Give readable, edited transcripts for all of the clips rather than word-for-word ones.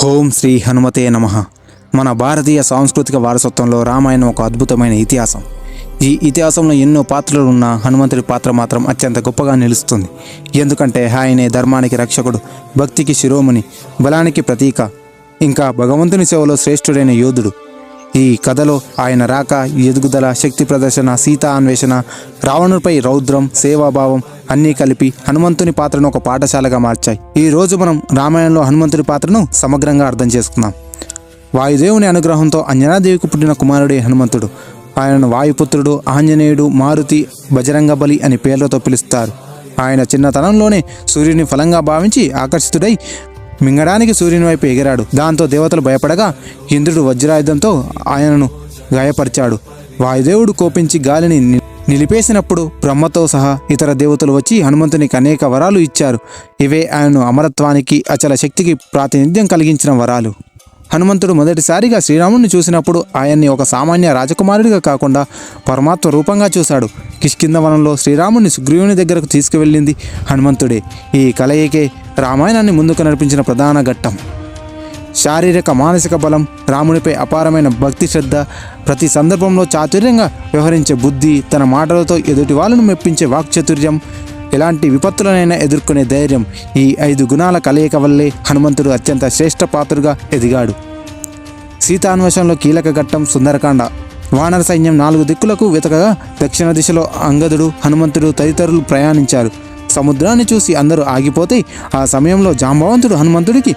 ఓం శ్రీ హనుమతే నమః. మన భారతీయ సాంస్కృతిక వారసత్వంలో రామాయణం ఒక అద్భుతమైన ఇతిహాసం. ఈ ఇతిహాసంలో ఎన్నో పాత్రలు ఉన్న హనుమంతుడి పాత్ర మాత్రం అత్యంత గొప్పగా నిలుస్తుంది. ఎందుకంటే ఆయనే ధర్మానికి రక్షకుడు, భక్తికి శిరోమణి, బలానికి ప్రతీక, ఇంకా భగవంతుని సేవలో శ్రేష్ఠుడైన యోధుడు. ఈ కథలో ఆయన రాక, ఎదుగుదల, శక్తి ప్రదర్శన, సీతా అన్వేషణ, రావణుడిపై రౌద్రం, సేవాభావం అన్నీ కలిపి హనుమంతుని పాత్రను ఒక పాఠశాలగా మార్చాయి. ఈ రోజు మనం రామాయణంలో హనుమంతుడి పాత్రను సమగ్రంగా అర్థం చేసుకుందాం. వాయుదేవుని అనుగ్రహంతో అంజనాదేవికి పుట్టిన కుమారుడే హనుమంతుడు. ఆయనను వాయుపుత్రుడు, ఆంజనేయుడు, మారుతి, బజరంగబలి అని పేర్లతో పిలుస్తారు. ఆయన చిన్నతనంలోనే సూర్యుని ఫలంగా భావించి ఆకర్షితుడై మింగడానికి సూర్యుని వైపు ఎగిరాడు. దాంతో దేవతలు భయపడగా ఇంద్రుడు వజ్రాయుధంతో ఆయనను గాయపరిచాడు. వాయుదేవుడు కోపించి గాలిని నిలిపేసినప్పుడు బ్రహ్మతో సహా ఇతర దేవతలు వచ్చి హనుమంతునికి అనేక వరాలు ఇచ్చారు. ఇవే ఆయనను అమరత్వానికి, అచల శక్తికి ప్రాతినిధ్యం కలిగించిన వరాలు. హనుమంతుడు మొదటిసారిగా శ్రీరాముడిని చూసినప్పుడు ఆయన్ని ఒక సామాన్య రాజకుమారుడిగా కాకుండా పరమాత్మ రూపంగా చూశాడు. కిష్కింధవనంలో శ్రీరాముడిని సుగ్రీవుని దగ్గరకు తీసుకువెళ్ళింది హనుమంతుడే. ఈ కలయికే రామాయణాన్ని ముందుకు నడిపించిన ప్రధాన ఘట్టం. శారీరక, మానసిక బలం, రామునిపై అపారమైన భక్తి శ్రద్ధ, ప్రతి సందర్భంలో చాతుర్యంగా వ్యవహరించే బుద్ధి, తన మాటలతో ఎదుటి వాళ్ళను మెప్పించే వాక్చాతుర్యం, ఎలాంటి విపత్తులనైనా ఎదుర్కొనే ధైర్యం, ఈ 5 గుణాల కలయిక వల్లే హనుమంతుడు అత్యంత శ్రేష్ఠ పాత్రుడుగా ఎదిగాడు. సీతాన్వేషణలో కీలక ఘట్టం సుందరకాండ. వానర సైన్యం 4 దిక్కులకు వెతకగా దక్షిణ దిశలో అంగదుడు, హనుమంతుడు తదితరులు ప్రయాణించారు. సముద్రాన్ని చూసి అందరూ ఆగిపోతే ఆ సమయంలో జాంబవంతుడు హనుమంతుడికి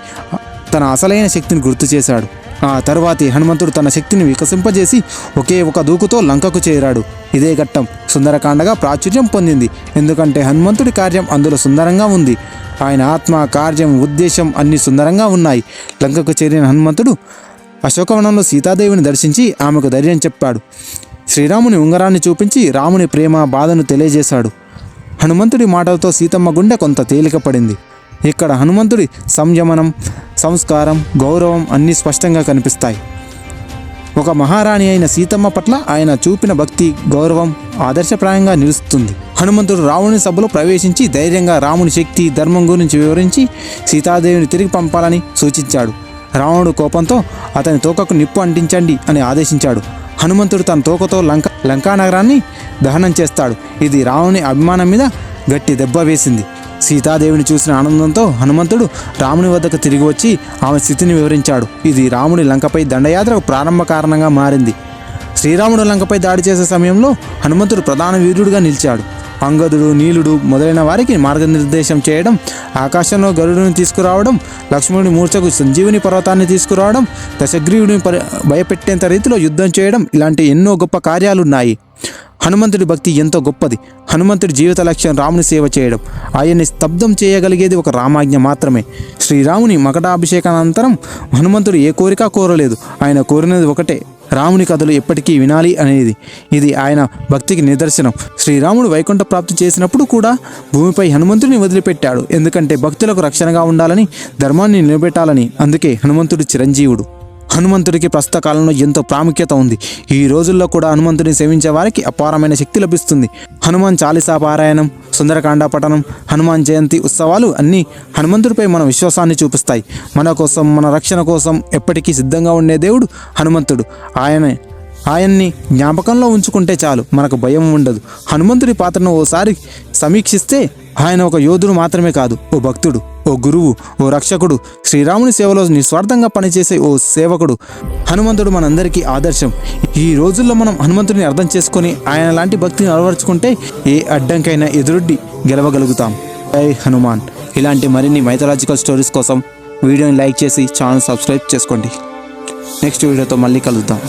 తన అసలైన శక్తిని గుర్తు చేశాడు. ఆ తరువాతి హనుమంతుడు తన శక్తిని వికసింపజేసి ఒకే ఒక దూకుతో లంకకు చేరాడు. ఇదే ఘట్టం సుందరకాండగా ప్రాచుర్యం పొందింది. ఎందుకంటే హనుమంతుడి కార్యం అందులో సుందరంగా ఉంది. ఆయన ఆత్మ, కార్యం, ఉద్దేశం అన్నీ సుందరంగా ఉన్నాయి. లంకకు చేరిన హనుమంతుడు అశోకవనంలో సీతాదేవిని దర్శించి ఆమెకు ధైర్యం చెప్పాడు. శ్రీరాముని ఉంగరాన్ని చూపించి రాముని ప్రేమ, బాధను తెలియజేశాడు. హనుమంతుడి మాటలతో సీతమ్మ గుండె కొంత తేలిక పడింది. ఇక్కడ హనుమంతుడి సంయమనం, సంస్కారం, గౌరవం అన్నీ స్పష్టంగా కనిపిస్తాయి. ఒక మహారాణి అయిన సీతమ్మ పట్ల ఆయన చూపిన భక్తి, గౌరవం ఆదర్శప్రాయంగా నిలుస్తుంది. హనుమంతుడు రావణుని సభలో ప్రవేశించి ధైర్యంగా రాముని శక్తి, ధర్మం గురించి వివరించి సీతాదేవిని తిరిగి పంపాలని సూచించాడు. రావణుడు కోపంతో అతని తోకకు నిప్పు అంటించండి అని ఆదేశించాడు. హనుమంతుడు తన తోకతో లంకానగరాన్ని దహనం చేస్తాడు. ఇది రావణుని అభిమానం మీద గట్టి దెబ్బ వేసింది. సీతాదేవిని చూసిన ఆనందంతో హనుమంతుడు రాముని వద్దకు తిరిగి వచ్చి ఆమె స్థితిని వివరించాడు. ఇది రాముడి లంకపై దండయాత్రకు ప్రారంభ కారణంగా మారింది. శ్రీరాముడు లంకపై దాడి చేసే సమయంలో హనుమంతుడు ప్రధాన వీరుడుగా నిలిచాడు. అంగదుడు, నీలుడు మొదలైన వారికి మార్గనిర్దేశం చేయడం, ఆకాశంలో గరుడుని తీసుకురావడం, లక్ష్మణుడి మూర్ఛకు సంజీవుని పర్వతాన్ని తీసుకురావడం, దశగ్రీవుని భయపెట్టేంత రీతిలో యుద్ధం చేయడం, ఇలాంటి ఎన్నో గొప్ప కార్యాలున్నాయి. హనుమంతుడి భక్తి ఎంతో గొప్పది. హనుమంతుడి జీవిత లక్ష్యం రాముని సేవ చేయడం. ఆయన్ని స్తబ్దం చేయగలిగేది ఒక రామాజ్ఞ మాత్రమే. శ్రీరాముని మకటాభిషేకానంతరం హనుమంతుడు ఏ కోరిక కోరలేదు. ఆయన కోరినది ఒకటే, రాముని కథలు ఎప్పటికీ వినాలి అనేది. ఇది ఆయన భక్తికి నిదర్శనం. శ్రీరాముడు వైకుంఠ ప్రాప్తి చేసినప్పుడు కూడా భూమిపై హనుమంతుడిని వదిలిపెట్టాడు. ఎందుకంటే భక్తులకు రక్షణగా ఉండాలని, ధర్మాన్ని నిలబెట్టాలని. అందుకే హనుమంతుడు చిరంజీవుడు. హనుమంతుడికి ప్రస్తుత కాలంలో ఎంతో ప్రాముఖ్యత ఉంది. ఈ రోజుల్లో కూడా హనుమంతుడిని సేవించే వారికి అపారమైన శక్తి లభిస్తుంది. హనుమాన్ చాలీసా పారాయణం, సుందరకాండ పఠనం, హనుమాన్ జయంతి ఉత్సవాలు అన్నీ హనుమంతుడిపై మన విశ్వాసాన్ని చూపిస్తాయి. మన కోసం, మన రక్షణ కోసం ఎప్పటికీ సిద్ధంగా ఉండే దేవుడు హనుమంతుడు. ఆయన్ని జ్ఞాపకంలో ఉంచుకుంటే చాలు, మనకు భయం ఉండదు. హనుమంతుడి పాత్రను ఓసారి సమీక్షిస్తే ఆయన ఒక యోధుడు మాత్రమే కాదు, ఓ భక్తుడు, ఓ గురువు, ఓ రక్షకుడు, శ్రీరాముని సేవలో నిస్వార్థంగా పనిచేసే ఓ సేవకుడు. హనుమంతుడు మనందరికీ ఆదర్శం. ఈ రోజుల్లో మనం హనుమంతుడిని అర్థం చేసుకొని ఆయన లాంటి భక్తిని అలవర్చుకుంటే ఏ అడ్డంకైనా ఎదురొడ్డి గెలవగలుగుతాం. జై హనుమాన్. ఇలాంటి మరిన్ని మైథలాజికల్ స్టోరీస్ కోసం వీడియోని లైక్ చేసి ఛానల్ సబ్స్క్రైబ్ చేసుకోండి. నెక్స్ట్ వీడియోతో మళ్ళీ కలుద్దాం.